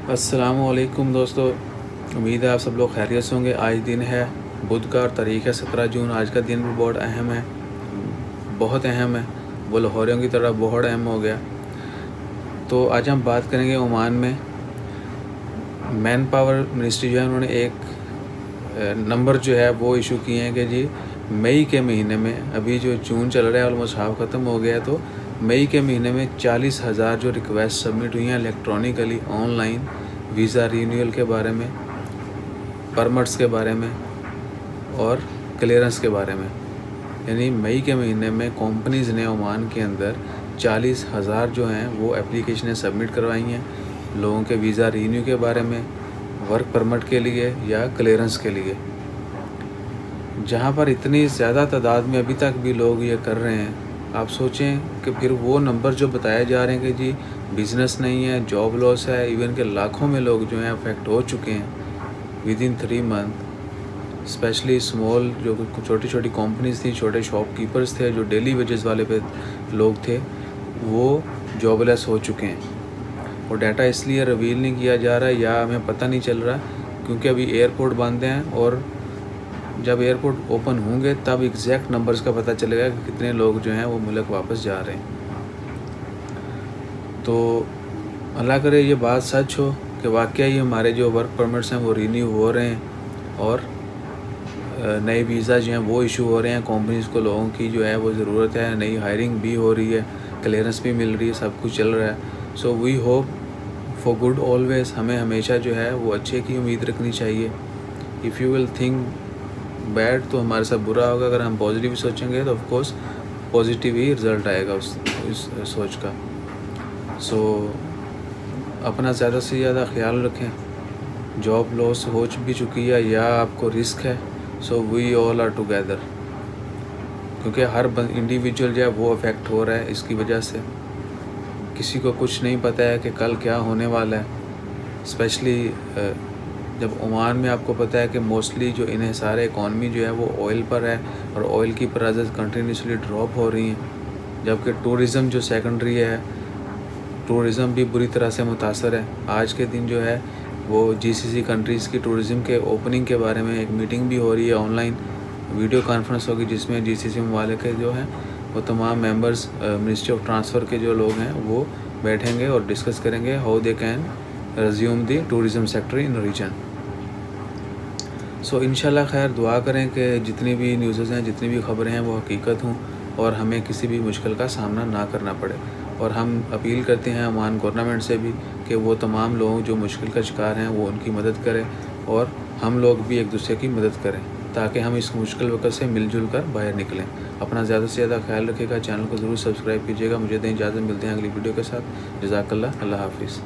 السلام علیکم دوستو، امید ہے آپ سب لوگ خیریت سے ہوں گے۔ آج دن ہے بدھ کا، تاریخ ہے 17 جون۔ آج کا دن بھی بہت اہم ہے، بہت اہم ہے، وہ لاہوریوں کی طرح بہت اہم ہو گیا۔ تو آج ہم بات کریں گے عمان میں مین پاور منسٹری جو ہے انہوں نے ایک نمبر جو ہے وہ ایشو کیے ہیں کہ جی مئی کے مہینے میں، ابھی جو جون چل رہا ہے آلموسٹ ہاف ختم ہو گیا، تو مئی کے مہینے میں 40,000 جو ریکویسٹ سبمٹ ہوئی ہیں electronically on line visa renewal کے بارے میں، پرمٹس کے بارے میں اور کلیئرنس کے بارے میں، یعنی مئی کے مہینے میں کمپنیز نے عمان کے اندر 40,000 جو ہیں وہ اپلیکیشنیں سبمٹ کروائی ہیں لوگوں کے ویزا رینیو کے بارے میں، ورک پرمٹ کے لیے یا کلیئرنس کے لیے۔ جہاں پر اتنی زیادہ تعداد میں ابھی تک بھی لوگ یہ کر رہے ہیں، آپ سوچیں کہ پھر وہ نمبر جو بتائے جا رہے ہیں کہ جی بزنس نہیں ہے، جاب لاس ہے، ایون کہ لاکھوں میں لوگ جو ہیں افیکٹ ہو چکے ہیں with in 3 month, especially small جو چھوٹی چھوٹی کمپنیز تھیں، چھوٹے شاپ کیپرز تھے جو ڈیلی ویجز والے پہ لوگ تھے، وہ جاب لیس ہو چکے ہیں۔ اور ڈیٹا اس لیے ریویل نہیں کیا جا رہا ہے یا ہمیں پتہ نہیں چل رہا کیونکہ ابھی ایئرپورٹ بند ہیں، اور جب ایئرپورٹ اوپن ہوں گے تب ایگزیکٹ نمبرز کا پتہ چلے گا کہ کتنے لوگ جو ہیں وہ ملک واپس جا رہے ہیں۔ تو اللہ کرے یہ بات سچ ہو کہ واقعی ہمارے جو ورک پرمٹس ہیں وہ رینیو ہو رہے ہیں اور نئے ویزا جو ہیں وہ ایشو ہو رہے ہیں، کمپنیز کو لوگوں کی جو ہے وہ ضرورت ہے، نئی ہائرنگ بھی ہو رہی ہے، کلیئرنس بھی مل رہی ہے، سب کچھ چل رہا ہے۔ So we hope for good always, ہمیں ہمیشہ جو ہے وہ اچھے کی امید رکھنی چاہیے۔ If you will think bad تو ہمارے ساتھ برا ہوگا، اگر ہم پازیٹیو سوچیں گے تو of course positive he result آئے گا اس سوچ کا۔ سو اپنا زیادہ سے زیادہ خیال رکھیں، جاب لاس ہو بھی چکی ہے یا آپ کو رسک ہے، so we all are together, کیونکہ ہر انڈیویجول جو ہے وہ افیکٹ ہو رہا ہے اس کی وجہ سے۔ کسی کو کچھ نہیں پتہ ہے کہ کل کیا ہونے والا ہے، اسپیشلی جب عمان میں آپ کو پتہ ہے کہ موسٹلی جو انحصار اکانومی جو ہے وہ آئل پر ہے، اور آئل کی پرائزز کنٹینیوسلی ڈراپ ہو رہی ہیں، جبکہ ٹورزم جو سیکنڈری ہے، ٹورزم بھی بری طرح سے متاثر ہے۔ آج کے دن جو ہے وہ GCC کنٹریز کی ٹورزم کے اوپننگ کے بارے میں ایک میٹنگ بھی ہو رہی ہے، آن لائن ویڈیو کانفرنس ہوگی، جس میں GCC ممالک کے جو ہیں وہ تمام ممبرز، منسٹری آف ٹرانسفر کے جو لوگ ہیں وہ بیٹھیں گے اور ڈسکس کریں گے how they can resume the tourism sector in region. So انشاءاللہ خیر دعا کریں کہ جتنی بھی نیوزز ہیں، جتنی بھی خبریں ہیں وہ حقیقت ہوں اور ہمیں کسی بھی مشکل کا سامنا نہ کرنا پڑے۔ اور ہم اپیل کرتے ہیں عمان گورنمنٹ سے بھی کہ وہ تمام لوگ جو مشکل کا شکار ہیں وہ ان کی مدد کریں، اور ہم لوگ بھی ایک دوسرے کی مدد کریں تاکہ ہم اس مشکل وقت سے مل جل کر باہر نکلیں۔ اپنا زیادہ سے زیادہ خیال رکھے گا، چینل کو ضرور سبسکرائب کیجیے گا۔ مجھے دیں اجازت، ملتے ہیں اگلی ویڈیو کے ساتھ۔ جزاک اللہ، اللہ حافظ۔